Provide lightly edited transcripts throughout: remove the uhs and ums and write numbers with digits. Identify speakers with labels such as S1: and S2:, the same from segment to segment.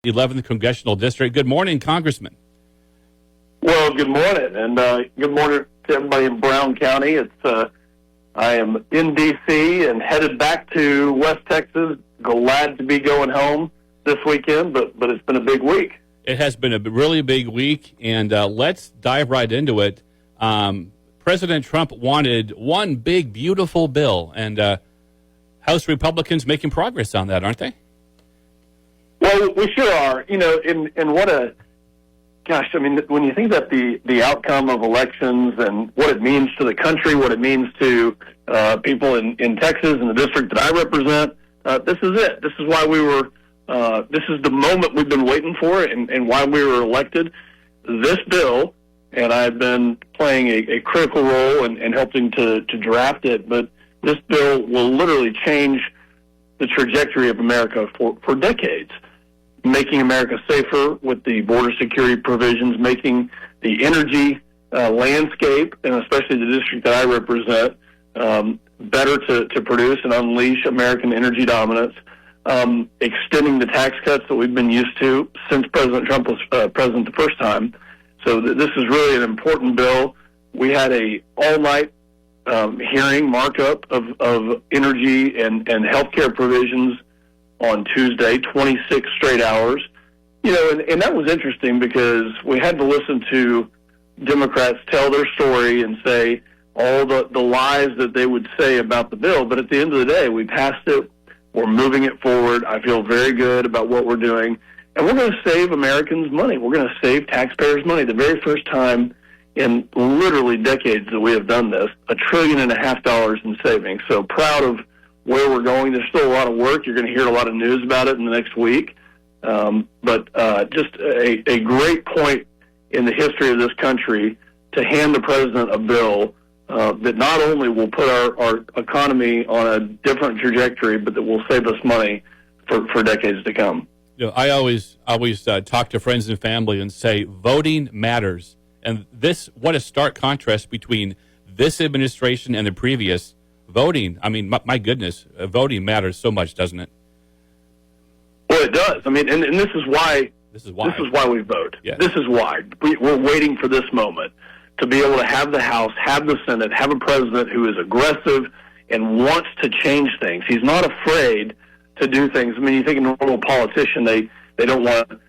S1: 11th Congressional District. Good morning, Congressman.
S2: Well, good morning, and good morning to everybody in Brown County. I am in D.C. and headed back to West Texas. Glad to be going home this weekend, but it's been a big week.
S1: It has been a really big week, and let's dive right into it. President Trump wanted one big, beautiful bill, and House Republicans making progress on that, aren't they?
S2: Well, we sure are. You know, and what a gosh, I mean, when you think about the outcome of elections and what it means to the country, what it means to people in Texas and the district that I represent, this is it. This is why this is the moment we've been waiting for and why we were elected. This bill, and I've been playing a critical role in helping to draft it, but this bill will literally change the trajectory of America for decades. Making America safer with the border security provisions, making the energy landscape, and especially the district that I represent, better to produce and unleash American energy dominance, extending the tax cuts that we've been used to since President Trump was president the first time. So this is really an important bill. We had a all-night hearing markup of energy and healthcare provisions on Tuesday, 26 straight hours. You know, and that was interesting because we had to listen to Democrats tell their story and say all the lies that they would say about the bill. But at the end of the day, we passed it. We're moving it forward. I feel very good about what we're doing. And we're going to save Americans money. We're going to save taxpayers money. The very first time in literally decades that we have done this, $1.5 trillion in savings. So proud of where we're going. There's still a lot of work. You're going to hear a lot of news about it in the next week. But just a great point in the history of this country to hand the president a bill that not only will put our economy on a different trajectory, but that will save us money for decades to come.
S1: You know, I always talk to friends and family and say voting matters. And what a stark contrast between this administration and the previous. Voting, I mean, my goodness, voting matters so much, doesn't it?
S2: Well, it does. I mean, and this is why we vote.
S1: Yeah.
S2: This is why. We're waiting for this moment to be able to have the House, have the Senate, have a president who is aggressive and wants to change things. He's not afraid to do things. I mean, you think a normal politician, they don't want to,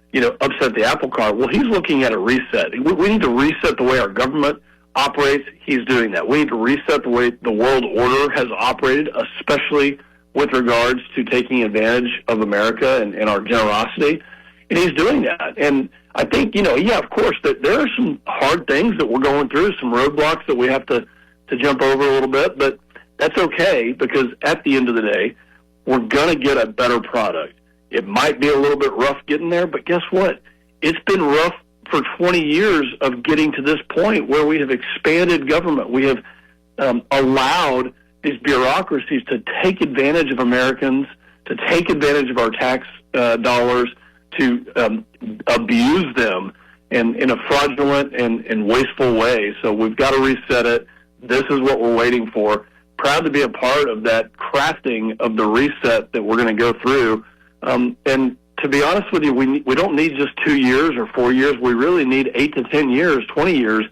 S2: upset the apple cart. Well, he's looking at a reset. We need to reset the way our government operates. He's doing that. We need to reset the way the world order has operated, especially with regards to taking advantage of America and our generosity. And he's doing that. And I think, of course, that there are some hard things that we're going through, some roadblocks that we have to jump over a little bit, but that's okay because at the end of the day, we're going to get a better product. It might be a little bit rough getting there, but guess what? It's been rough for 20 years of getting to this point where we have expanded government. We have allowed these bureaucracies to take advantage of Americans, to take advantage of our tax dollars, to abuse them in a fraudulent and wasteful way. So we've got to reset it. This is what we're waiting for. Proud to be a part of that crafting of the reset that we're going to go through. And to be honest with you, we don't need just 2 years or 4 years. We really need 8 to 10 years, 20 years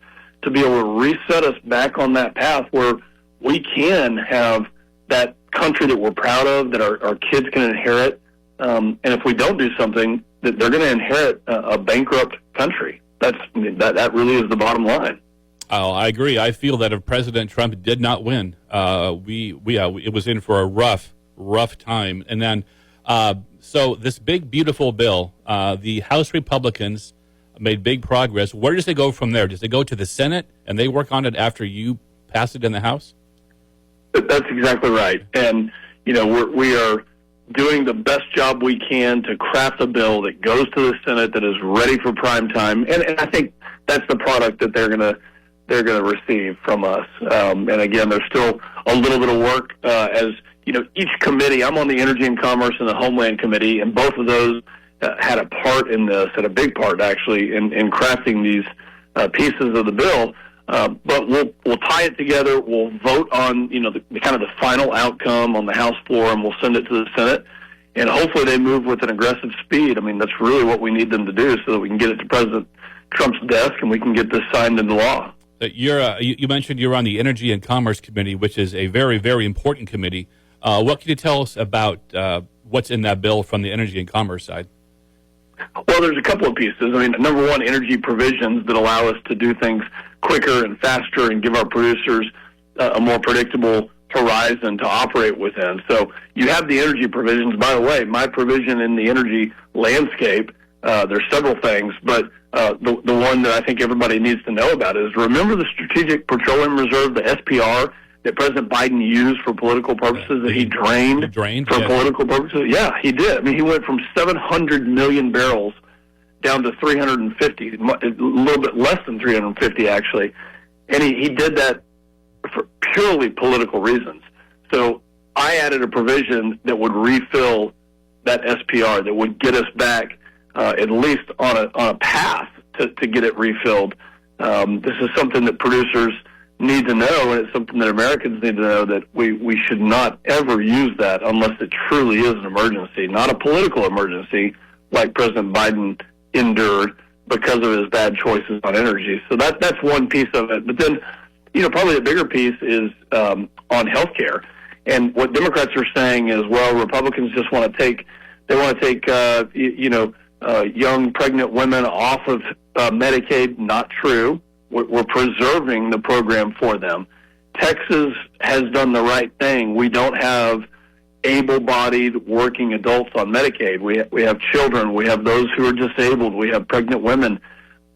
S2: to be able to reset us back on that path where we can have that country that we're proud of, that our kids can inherit. And if we don't do something, that they're going to inherit a bankrupt country. That really is the bottom line.
S1: Oh, I agree. I feel that if President Trump did not win, it was in for a rough time. And then, so this big, beautiful bill, the House Republicans made big progress. Where does it go from there? Does it go to the Senate and they work on it after you pass it in the House?
S2: That's exactly right. And, we are doing the best job we can to craft a bill that goes to the Senate that is ready for prime time. And I think that's the product that they're going to receive from us. And again, there's still a little bit of work as each committee. I'm on the Energy and Commerce and the Homeland Committee, and both of those had a part in this, had a big part actually in crafting these pieces of the bill. But we'll tie it together. We'll vote on the kind of the final outcome on the House floor, and we'll send it to the Senate. and hopefully they move with an aggressive speed. I mean, that's really what we need them to do so that we can get it to President Trump's desk and we can get this signed into law.
S1: You mentioned you're on the Energy and Commerce Committee, which is a very, very important committee. What can you tell us about what's in that bill from the Energy and Commerce side?
S2: Well, there's a couple of pieces. I mean, number one, energy provisions that allow us to do things quicker and faster and give our producers a more predictable horizon to operate within. So you have the energy provisions. By the way, my provision in the energy landscape, there's several things, but the one that I think everybody needs to know about is, remember the Strategic Petroleum Reserve, the SPR, that President Biden used for political purposes, that he drained for political purposes? Yeah, he did. I mean, he went from 700 million barrels down to 350, a little bit less than 350, actually. And he did that for purely political reasons. So I added a provision that would refill that SPR, that would get us back at least on a path to get it refilled. This is something that producers need to know, and it's something that Americans need to know, that we should not ever use that unless it truly is an emergency, not a political emergency like President Biden endured because of his bad choices on energy. So that's one piece of it. But then, probably the bigger piece is on health care. And what Democrats are saying is, well, Republicans just want to take young pregnant women off of Medicaid. Not true. We're preserving the program for them. Texas has done the right thing. We don't have able-bodied working adults on Medicaid. We have children. We have those who are disabled. We have pregnant women.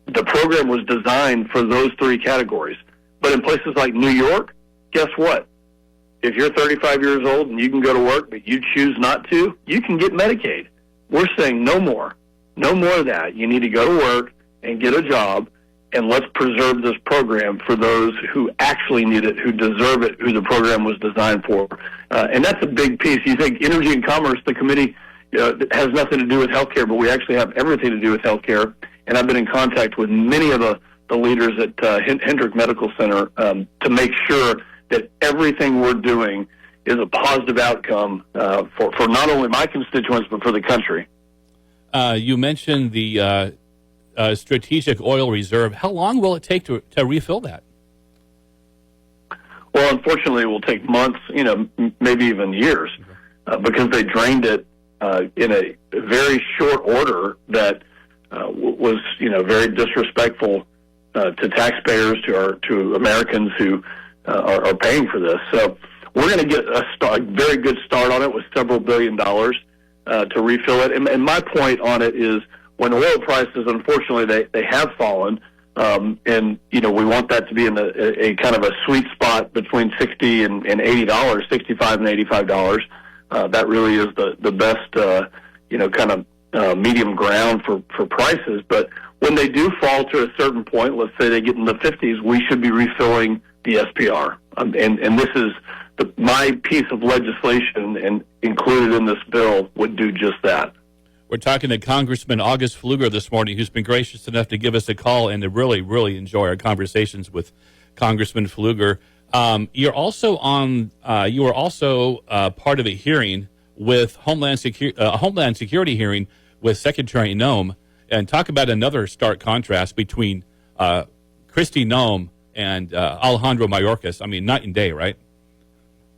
S2: The program was designed for those three categories. But in places like New York, guess what? If you're 35 years old and you can go to work, but you choose not to, you can get Medicaid. We're saying no more. No more of that. You need to go to work and get a job, and let's preserve this program for those who actually need it, who deserve it, who the program was designed for. And that's a big piece. You think Energy and Commerce, the committee, has nothing to do with healthcare, but we actually have everything to do with healthcare. And I've been in contact with many of the leaders at Hendrick Medical Center to make sure that everything we're doing is a positive outcome for not only my constituents, but for the country.
S1: You mentioned the strategic oil reserve. How long will it take to refill that?
S2: Well, unfortunately, it will take months, maybe even years, because they drained it in a very short order that was, very disrespectful to taxpayers, to Americans who are paying for this. So we're going to get a very good start on it with several $billions to refill it. And my point on it is, when oil prices, unfortunately, they have fallen, and we want that to be in a kind of a sweet spot between $60 and $80, $65 and $85. That really is the best, kind of medium ground for prices. But when they do fall to a certain point, let's say they get in the 50s, we should be refilling the SPR. And this is my piece of legislation, and included in this bill would do just that.
S1: We're talking to Congressman August Pfluger this morning, who's been gracious enough to give us a call and to really, really enjoy our conversations with Congressman Pfluger. You were also part of a hearing with Homeland Security hearing with Secretary Noem, and talk about another stark contrast between Kristi Noem and Alejandro Mayorkas. I mean, night and day, right?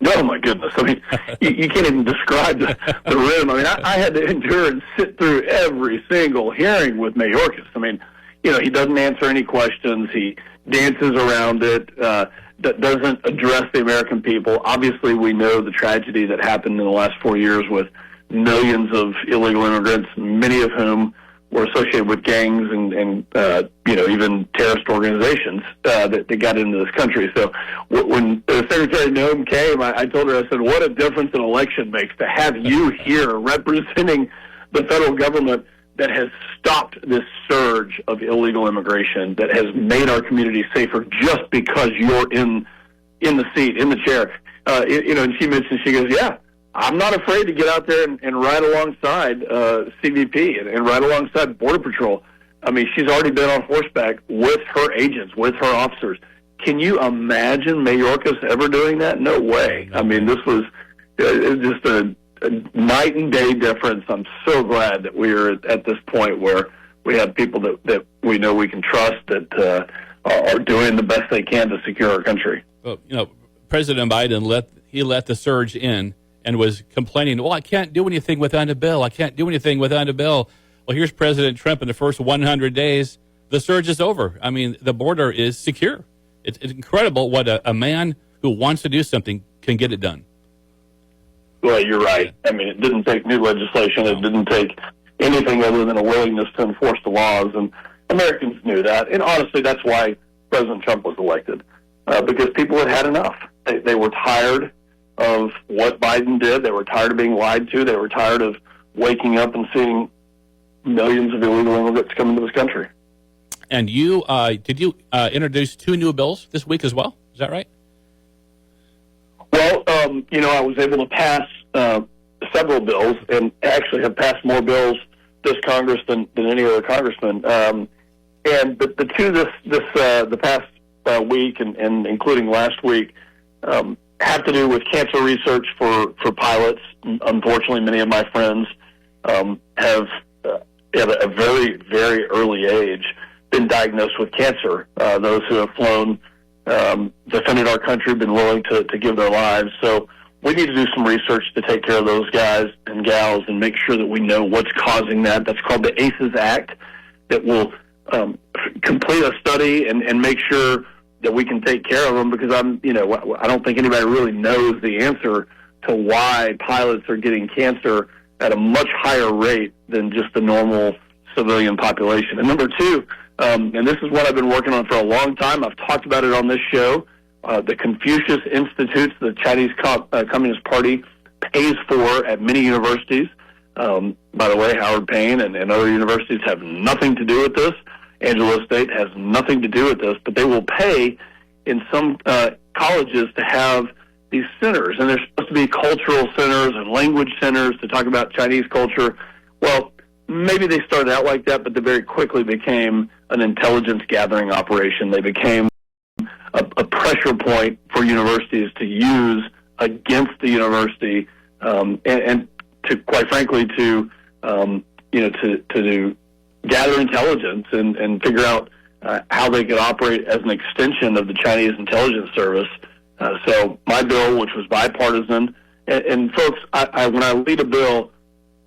S2: Oh, my goodness. I mean, you can't even describe the room. I mean, I had to endure and sit through every single hearing with Mayorkas. I mean, he doesn't answer any questions. He dances around it, doesn't address the American people. Obviously, we know the tragedy that happened in the last 4 years with millions of illegal immigrants, many of whom were associated with gangs and even terrorist organizations that got into this country. So when Secretary Noem came, I told her, I said, what a difference an election makes to have you here representing the federal government that has stopped this surge of illegal immigration, that has made our community safer just because you're in the seat, in the chair. And she mentioned, she goes, yeah, I'm not afraid to get out there and ride alongside CBP and ride alongside Border Patrol. I mean, she's already been on horseback with her agents, with her officers. Can you imagine Mayorkas ever doing that? No way. I mean, this was just a night and day difference. I'm so glad that we're at this point where we have people that we know we can trust that are doing the best they can to secure our country.
S1: Well, President Biden let the surge in and was complaining, I can't do anything without a bill. I can't do anything without a bill. Well, here's President Trump in the first 100 days. The surge is over. I mean, the border is secure. It's incredible what a man who wants to do something can get it done.
S2: Well, you're right. I mean, it didn't take new legislation. It didn't take anything other than a willingness to enforce the laws, and Americans knew that. And honestly, that's why President Trump was elected, because people had had enough. They were tired of what Biden did. They were tired of being lied to. They were tired of waking up and seeing millions of illegal immigrants come into this country.
S1: And you did you introduce 2 new bills this week as well? Is that right?
S2: Well, I was able to pass several bills, and actually have passed more bills this Congress than any other congressman. And the 2 the past week and including last week have to do with cancer research for pilots. Unfortunately, many of my friends have at a very, very early age been diagnosed with cancer. Those who have flown, defended our country, been willing to give their lives. So we need to do some research to take care of those guys and gals and make sure that we know what's causing that. That's called the ACEs Act, that will complete a study and make sure that we can take care of them, because I don't think anybody really knows the answer to why pilots are getting cancer at a much higher rate than just the normal civilian population. And number 2, and this is what I've been working on for a long time. I've talked about it on this show. The Confucius Institutes, the Chinese Communist Party pays for at many universities. By the way, Howard Payne and other universities have nothing to do with this. Angelo State has nothing to do with this, but they will pay in some colleges to have these centers, and they're supposed to be cultural centers and language centers to talk about Chinese culture. Well, maybe they started out like that, but they very quickly became an intelligence gathering operation. They became a pressure point for universities to use against the university, and to, quite frankly, to gather intelligence and figure out how they could operate as an extension of the Chinese intelligence service. So my bill, which was bipartisan, and folks, when I lead a bill,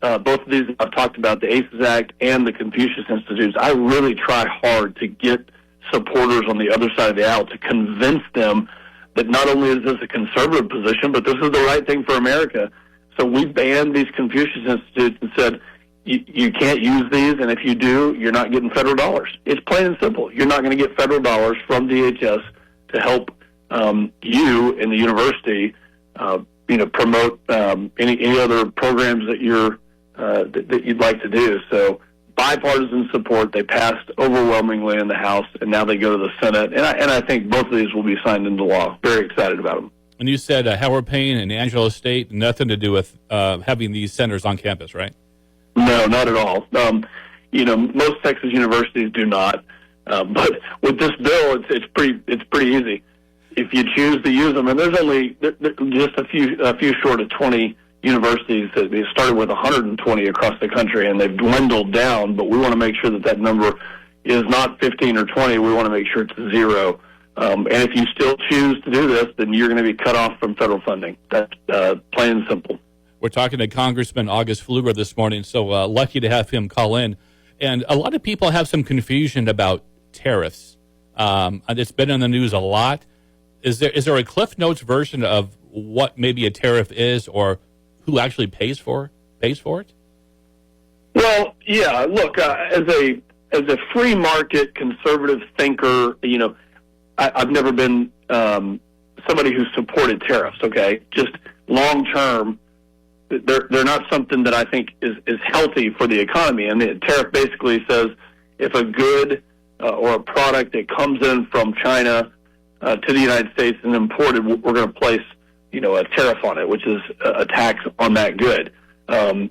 S2: both of these I've talked about, the ACEs Act and the Confucius Institutes, I really try hard to get supporters on the other side of the aisle to convince them that not only is this a conservative position, but this is the right thing for America. So we banned these Confucius Institutes and said, you can't use these, and if you do, you're not getting federal dollars. It's plain and simple. You're not going to get federal dollars from DHS to help you in the university, promote any other programs that you'd like to do. So bipartisan support. They passed overwhelmingly in the House, and now they go to the Senate. And I think both of these will be signed into law. Very excited about them.
S1: And you said Howard Payne and Angelo State, nothing to do with having these centers on campus, right?
S2: No, not at all. Most Texas universities do not. But with this bill, it's pretty easy. If you choose to use them, and there's only just a few short of 20 universities. They started with 120 across the country, and they've dwindled down. But we want to make sure that number is not 15 or 20. We want to make sure it's 0. And if you still choose to do this, then you're going to be cut off from federal funding. That's plain and simple.
S1: We're talking to Congressman August Pfluger this morning, so lucky to have him call in. And a lot of people have some confusion about tariffs. It's been in the news a lot. Is there a Cliff Notes version of what maybe a tariff is, or who actually pays for it?
S2: Well, yeah. Look, as a free market conservative thinker, I've never been somebody who supported tariffs. Okay, just long term, they're not something that I think is healthy for the economy. And the tariff basically says if a good or a product that comes in from China to the United States and imported, we're going to place a tariff on it, which is a tax on that good. And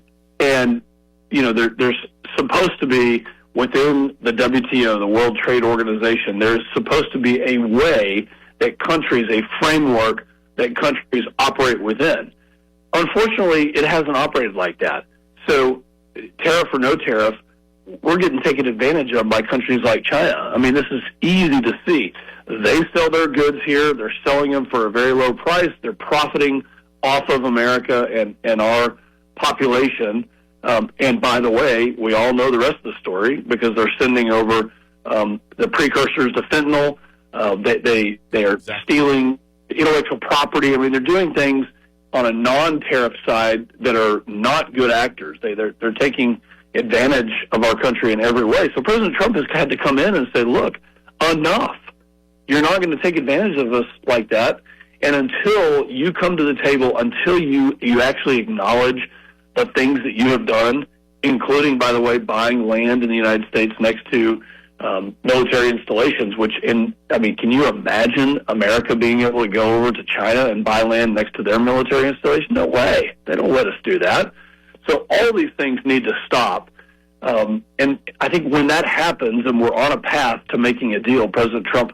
S2: there's supposed to be, within the WTO, the World Trade Organization, there's supposed to be a way that countries, a framework that countries operate within. unfortunately, it hasn't operated like that. So tariff or no tariff, we're getting taken advantage of by countries like China. I mean, this is easy to see. They sell their goods here. They're selling them for a very low price. They're profiting off of America and our population. And by the way, we all know the rest of the story because they're sending over the precursors to fentanyl. They are stealing intellectual property. I mean, they're doing things on a non-tariff side that are not good actors. They're taking advantage of our country in every way. So President Trump has had to come in and say, look, enough. You're not going to take advantage of us like that. And until you come to the table, until you actually acknowledge the things that you have done, including, by the way, buying land in the United States next to military installations, can you imagine America being able to go over to China and buy land next to their military installation? No way. They don't let us do that. So all these things need to stop. And I think when that happens and we're on a path to making a deal, President Trump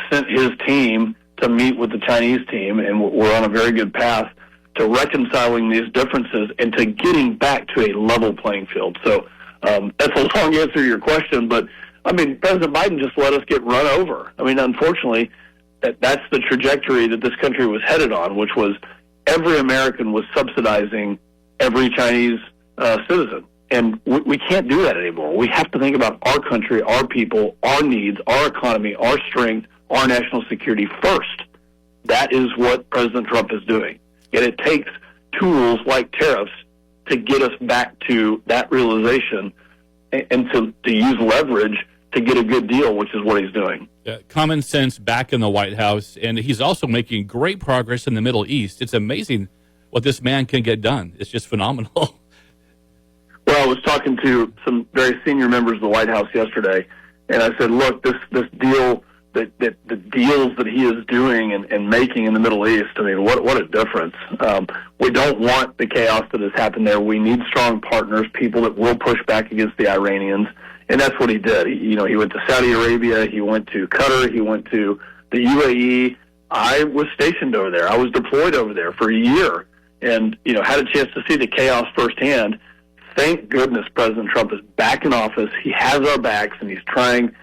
S2: sent his team to meet with the Chinese team, and we're on a very good path to reconciling these differences and to getting back to a level playing field. So that's a long answer to your question, but, I mean, President Biden just let us get run over. I mean, unfortunately, that's the trajectory that this country was headed on, which was every American was subsidizing every Chinese citizen. And we can't do that anymore. We have to think about our country, our people, our needs, our economy, our strength, our national security first. That is what President Trump is doing. And it takes tools like tariffs to get us back to that realization and to use leverage to get a good deal, which is what he's doing.
S1: Common sense back in the White House, and he's also making great progress in the Middle East. It's amazing what this man can get done. It's just phenomenal.
S2: Well, I was talking to some very senior members of the White House yesterday, and I said, look, this deal, the deals that he is doing and making in the Middle East, I mean, what a difference. We don't want the chaos that has happened there. We need strong partners, people that will push back against the Iranians, and that's what he did. He went to Saudi Arabia, he went to Qatar, he went to the UAE. I was stationed over there. I was deployed over there for a year and, had a chance to see the chaos firsthand. Thank goodness President Trump is back in office. He has our backs, and he's trying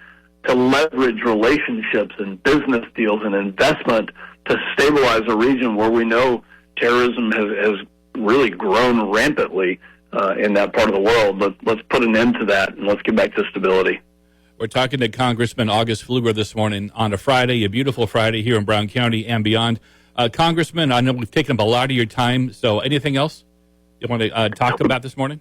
S2: to leverage relationships and business deals and investment to stabilize a region where we know terrorism has really grown rampantly in that part of the world. Let's put an end to that, and let's get back to stability.
S1: We're talking to Congressman August Pfluger this morning on a Friday, a beautiful Friday here in Brown County and beyond. Congressman, I know we've taken up a lot of your time, so anything else you want to talk about this morning?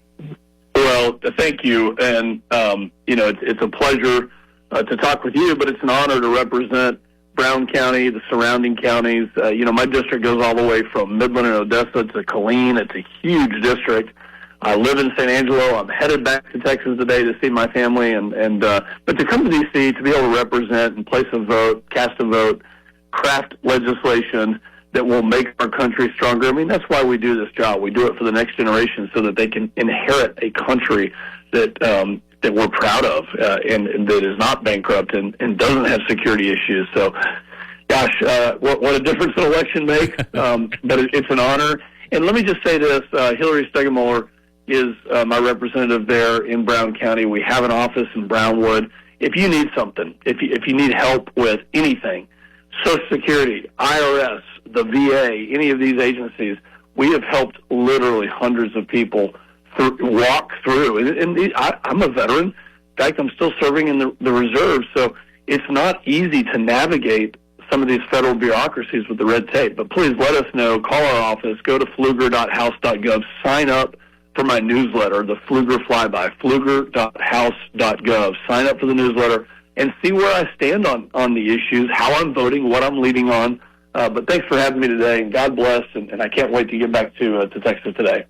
S2: Well, thank you. And, it's a pleasure to talk with you, but it's an honor to represent Brown County, the surrounding counties. My district goes all the way from Midland and Odessa to Killeen. It's a huge district. I live in San Angelo. I'm headed back to Texas today to see my family. But to come to D.C., to be able to represent and place a vote, cast a vote, craft legislation that will make our country stronger. I mean, that's why we do this job. We do it for the next generation so that they can inherit a country that we're proud of and that is not bankrupt and doesn't have security issues. So, gosh, what a difference an election makes. But it's an honor. And let me just say this, Hillary Stegemuller is my representative there in Brown County. We have an office in Brownwood. If you need something, if you need help with anything, Social Security, IRS, the VA, any of these agencies, we have helped literally hundreds of people walk through. And I'm a veteran. In fact, I'm still serving in the reserve, so it's not easy to navigate some of these federal bureaucracies with the red tape. But please let us know. Call our office. Go to pfluger.house.gov. Sign up for my newsletter, the Pfluger Flyby, pfluger.house.gov. Sign up for the newsletter and see where I stand on the issues, how I'm voting, what I'm leading on. But thanks for having me today, and God bless, and I can't wait to get back to Texas today.